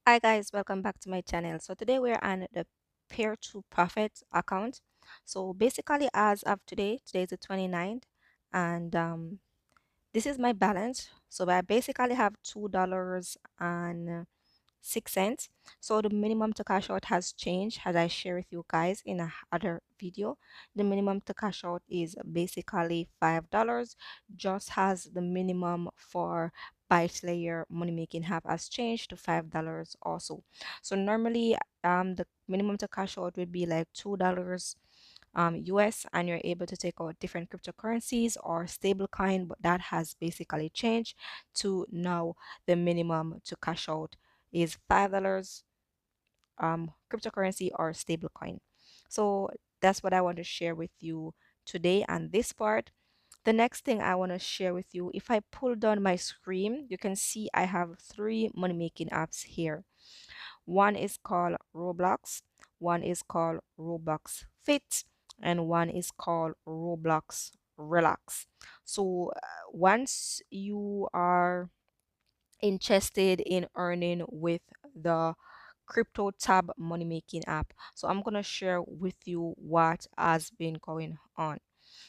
Hi guys, welcome back to my channel. So today we're on the Peer to Profit account. So basically as of today is the 29th, and this is my balance. So I basically have $2.06. So the minimum to cash out has changed as I share with you guys in a other video. The minimum to cash out is basically $5, just as the minimum for Bytelixir money making app has changed to $5 also. So normally the minimum to cash out would be like $2 US, and you're able to take out different cryptocurrencies or stablecoin, but that has basically changed to now the minimum to cash out is $5 cryptocurrency or stablecoin. So that's what I want to share with you today on this part. The next thing I want to share with you, if I pull down my screen, you can see I have three money making apps here. One is called Roblox, one is called Robox Fit, and one is called Robox Relax. So once you are interested in earning with the crypto tab money making app, so I'm gonna share with you what has been going on.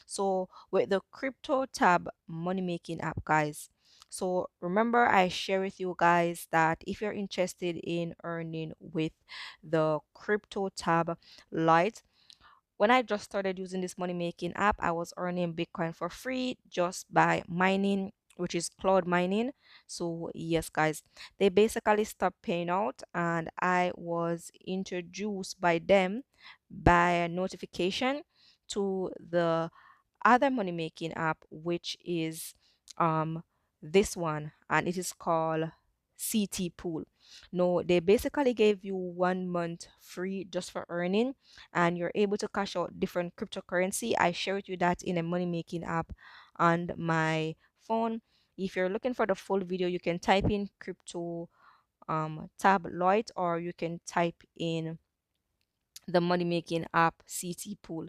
So with the crypto tab money making app, guys, so remember I share with you guys that if you're interested in earning with the crypto tab lite, when I just started using this money making app, I was earning Bitcoin for free just by mining, which is cloud mining. So, yes, guys, they basically stopped paying out, and I was introduced by them by a notification to the other money making app, which is um this one, and it is called CT Pool. No, they basically gave you 1 month free just for earning, and you're able to cash out different cryptocurrency. I share with you that in a money making app on my phone. If you're looking for the full video, you can type in crypto tabloid, or you can type in the money making app CT Pool.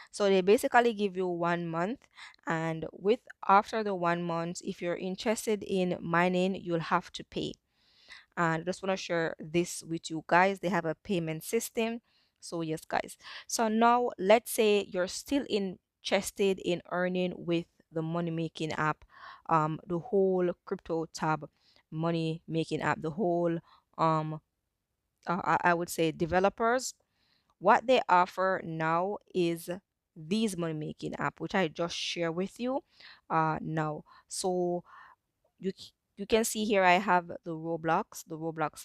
So they basically give you 1 month, and with after the 1 month, if you're interested in mining, you'll have to pay. And I just want to share this with you guys. They have a payment system. So yes, guys. So now let's say you're still interested in earning with the money making app, the whole crypto tab money making app, the whole I would say developers. What they offer now is these money making app, which I just share with you now. So you can see here I have the Roblox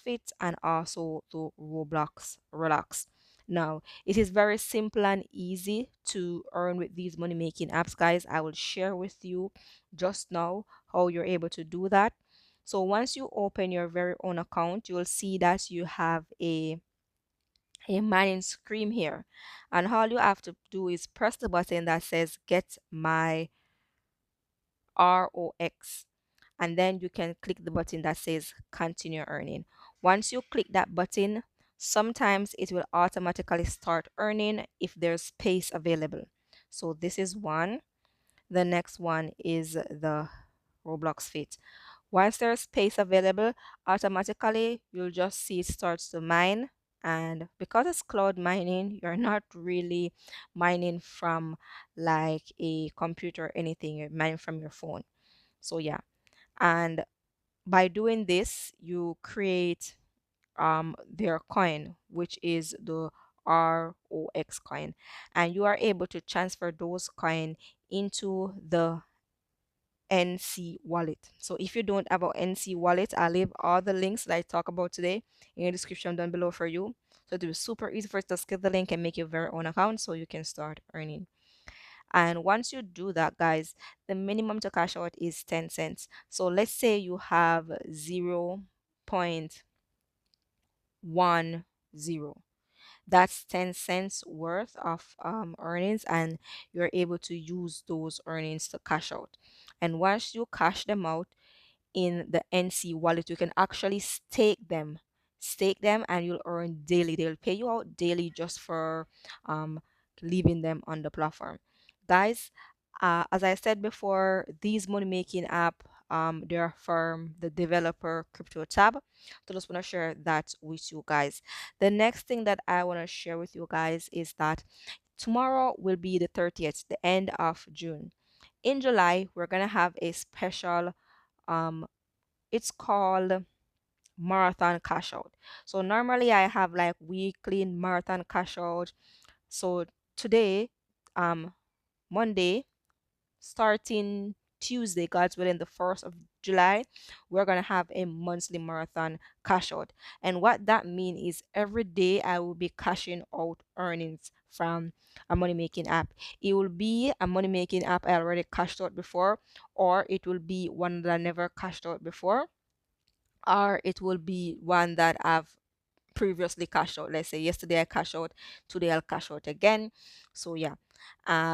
Fit, and also the Roblox Relax. Now, it is very simple and easy to earn with these money making apps, guys. I will share with you just now how you're able to do that. So once you open your very own account, you will see that you have a mining screen here, and all you have to do is press the button that says get my ROX, and then you can click the button that says continue earning. Once you click that button, sometimes it will automatically start earning if there's space available. So this is one. The next one is the Roblox Fit. Once there's space available, automatically you'll just see it starts to mine. And because it's cloud mining, you're not really mining from like a computer or anything, you're mining from your phone. So yeah. And by doing this, you create their coin, which is the ROX coin, and you are able to transfer those coin into the NC wallet. So if you don't have an NC wallet, I'll leave all the links that I talk about today in the description down below for you. So it will be super easy for you to skip the link and make your very own account so you can start earning. And once you do that, guys, the minimum to cash out is 10 cents. So let's say you have 0.10. That's 10 cents worth of earnings, and you're able to use those earnings to cash out. And once you cash them out in the NC wallet, you can actually stake them, and you'll earn daily. They'll pay you out daily just for um leaving them on the platform, guys. As I said before, these money making app they are from the developer crypto tab. So just want to share that with you guys. The next thing that I want to share with you guys is that tomorrow will be the 30th, the end of June. In July, we're gonna have a special it's called marathon cash out. So normally I have like weekly marathon cash out. So today, um Monday, starting Tuesday, God's willing, the 1st of July, we're going to have a monthly marathon cash out. And what that means is every day I will be cashing out earnings from a money making app. It will be a money making app I already cashed out before, or it will be one that I never cashed out before, or it will be one that I've previously cashed out. Let's say yesterday I cashed out, today I'll cash out again. So yeah.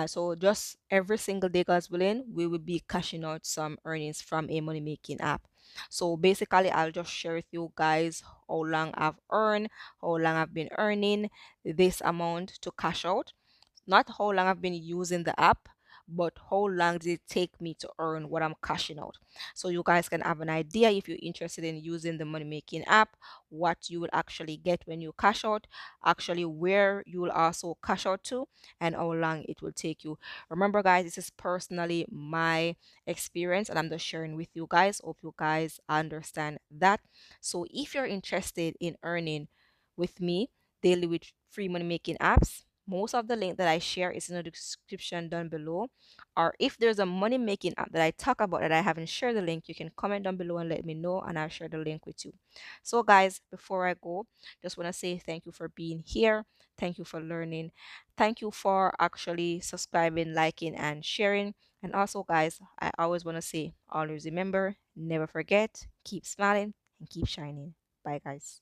So just every single day, God's willing, we will be cashing out some earnings from a money making app. So basically, I'll just share with you guys how long I've earned, how long I've been earning this amount to cash out. Not how long I've been using the app, but how long did it take me to earn what I'm cashing out. So you guys can have an idea if you're interested in using the money making app, what you will actually get when you cash out, actually where you will also cash out to, and how long it will take you. Remember, guys, this is personally my experience and I'm just sharing with you guys. Hope you guys understand that. So if you're interested in earning with me daily with free money making apps, most of the link that I share is in the description down below. Or if there's a money making app that I talk about that I haven't shared the link, you can comment down below and let me know, and I'll share the link with you. So, guys, before I go, just want to say thank you for being here. Thank you for learning. Thank you for actually subscribing, liking, and sharing. And also, guys, I always want to say, always remember, never forget, keep smiling and keep shining. Bye, guys.